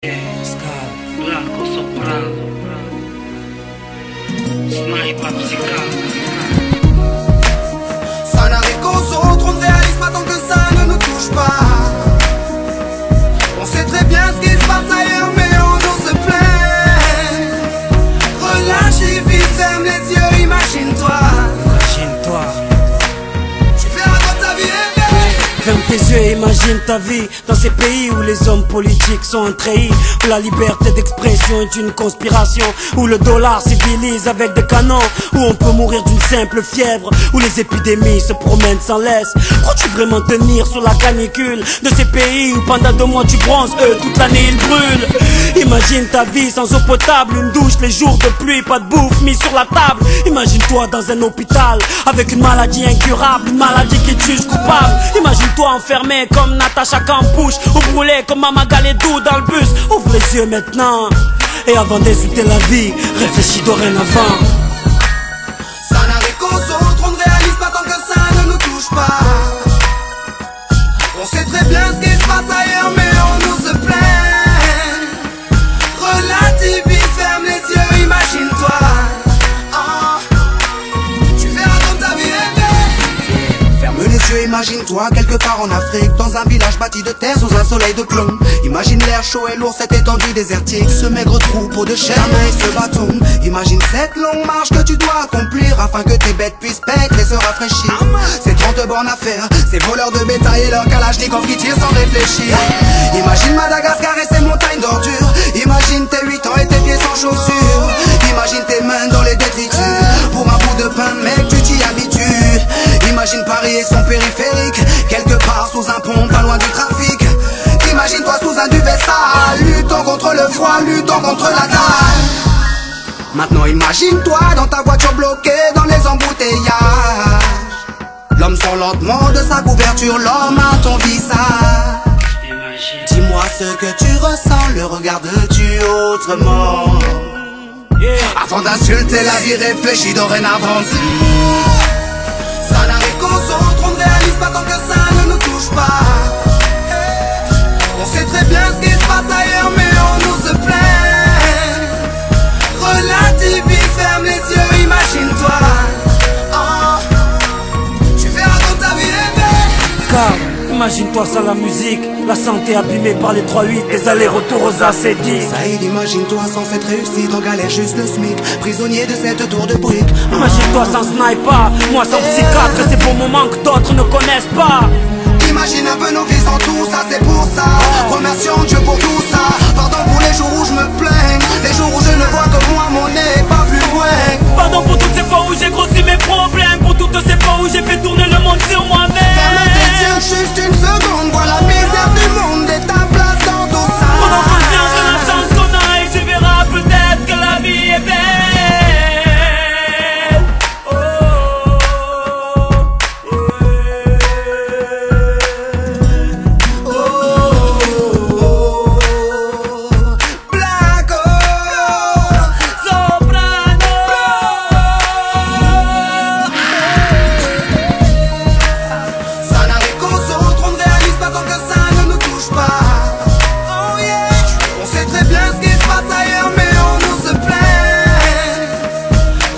Blanco soprano, sniper psychiatre. Ça n'arrive qu'aux autres, on ne réalise pas tant que ça ne nous touche pas. On sait très bien ce qui se passe ailleurs, mais on nous se plaît. Relâche et vite, ferme les yeux, imagine-toi. Imagine-toi. Tu verras dans ta vie rêver. Ferme tes yeux et imagine ta vie dans ces pays où les hommes politiques sont trahis, où la liberté d'expression est une conspiration, où le dollar civilise avec des canons, où on peut mourir d'une simple fièvre, où les épidémies se promènent sans laisse. Crois-tu vraiment tenir sur la canicule de ces pays où pendant 2 mois tu bronzes, eux toute l'année ils brûlent? Imagine ta vie sans eau potable, une douche les jours de pluie, pas de bouffe mise sur la table. Imagine-toi dans un hôpital avec une maladie incurable, une maladie qui te juge coupable. Imagine-toi enfermé comme Natacha Campouche, ou brûlé comme Mama Galedou dans le bus. Ouvre les yeux maintenant, et avant d'insulter la vie, réfléchis dorénavant. Ça n'arrive qu'aux autres, on ne réalise pas tant que ça ne nous touche pas. On sait très bien ce qui se passe ailleurs, mais on nous se plaît. Relativise, ferme les yeux, imagine-toi. Tu verras dans ta vie rêver. Ferme les yeux, imagine-toi quelque part en Afrique, dans un village bâti de terre sous un soleil de plomb. Imagine l'air chaud et lourd, cette étendue désertique, ce maigre troupeau de chair et ce bâton. Imagine cette longue marche que tu dois accomplir afin que tes bêtes puissent paître et se rafraîchir. Ces 30 bornes à faire, ces voleurs de bétail et leurs kalachnikov qui tirent sans réfléchir. Imagine Madagascar et ses montagnes d'ordures. Imagine tes 8 ans et tes pieds sans chaussures. Imagine tes mains dans les détritus. Pour un bout de pain, mec, tu t'y habitues. Imagine Paris et son périphérique, quelque part sous un pont, pas loin du trafic. Imagine-toi sous un duvet sale, luttant contre le froid, luttant contre la dalle. Maintenant imagine-toi dans ta voiture bloquée dans les embouteillages. L'homme sort lentement de sa couverture, l'homme a ton visage. Dis-moi ce que tu ressens, le regardes-tu autrement? Avant d'insulter la vie, réfléchis dorénavant. Ça n'arrive qu'aux autres, on ne réalise pas tant que ça ne nous touche pas. On sait très bien ce qui se passe ailleurs, mais on nous se plaît. Relativise, ferme les yeux, imagine-toi. Tu verras dans ta vie rêver. Car imagine-toi sans la musique, la santé abîmée par les 3-8, les allers-retours aux AC10. Saïd, imagine-toi sans cette réussite, en galère juste le SMIC, prisonnier de cette tour de briques. Imagine-toi sans sniper, moi sans psychiatre, ces beaux moments que d'autres ne connaissent pas. Imagine un peu nos vies sans tout ça, c'est pour ça. Remercions Dieu pour tout ça.